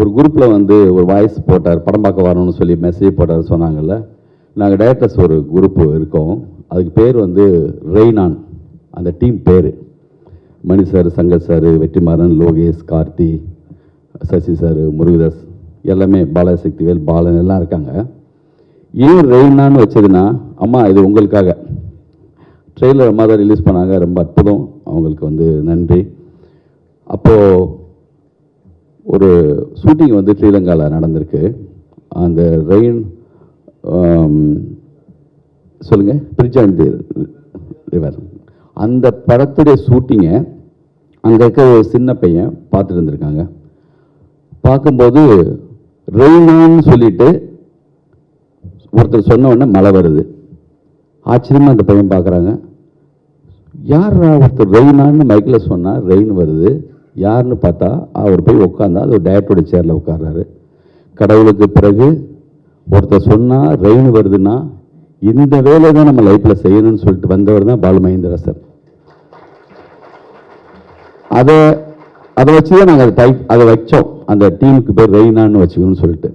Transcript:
ஒரு குரூப்பில் வந்து ஒரு வாய்ஸ் போட்டார், படம் பார்க்க வரணும்னு சொல்லி மெசேஜ் போட்டார் சொன்னாங்கல்ல. நாங்கள் டைரக்டர்ஸ் ஒரு குரூப்பு இருக்கோம். அதுக்கு பேர் வந்து ரெய்னான், அந்த டீம் பேர். Mani sir, Shankar sir, Vetrimaaran, Lokesh, Karthi, Sasi sir, Murugadoss, எல்லாமே, பாலசக்திவேல், பாலன் எல்லாம் இருக்காங்க. ஏன் ரெய்னான்னு வச்சதுன்னா, அம்மா இது உங்களுக்காக ட்ரெயிலர் அம்மா தான் ரிலீஸ் பண்ணாங்க, ரொம்ப அற்புதம், அவங்களுக்கு வந்து நன்றி. அப்போது ஒரு ஷூட்டிங் வந்து ஸ்ரீலங்காவில் நடந்திருக்கு. அந்த ரெயின் சொல்லுங்கள், பிரிட்ஜ் அண்ட் ரிவர், அந்த படத்துடைய ஷூட்டிங்கை அங்கே இருக்க ஒரு சின்ன பையன் பார்த்துட்டு இருந்திருக்காங்க. பார்க்கும்போது ரெய்னான்னு சொல்லிட்டு ஒருத்தர் சொன்ன உடனே மழை வருது. ஆச்சரியமாக அந்த பையன் பார்க்குறாங்க, யார் ஒருத்தர் ரெய்னான்னு மைக்கில் சொன்னால் ரெயின் வருது, யாருன்னு பார்த்தா அவர் போய் உட்காந்தா அது ஒரு டேரக்டரோட சேரில் உட்கார்றாரு. கடவுளுக்கு பிறகு ஒருத்தர் சொன்னால் ரெயின் வருதுன்னா இந்த வேலை தான் நம்ம லைஃப்பில் செய்யணும்னு சொல்லிட்டு வந்தவர் தான் பாலு மகேந்திரா சார். அதை வச்சு தான் நாங்கள் அதை வச்சோம், அந்த டீமுக்கு பேர் ரெய்னான்னு வச்சுக்கணும்னு சொல்லிட்டு.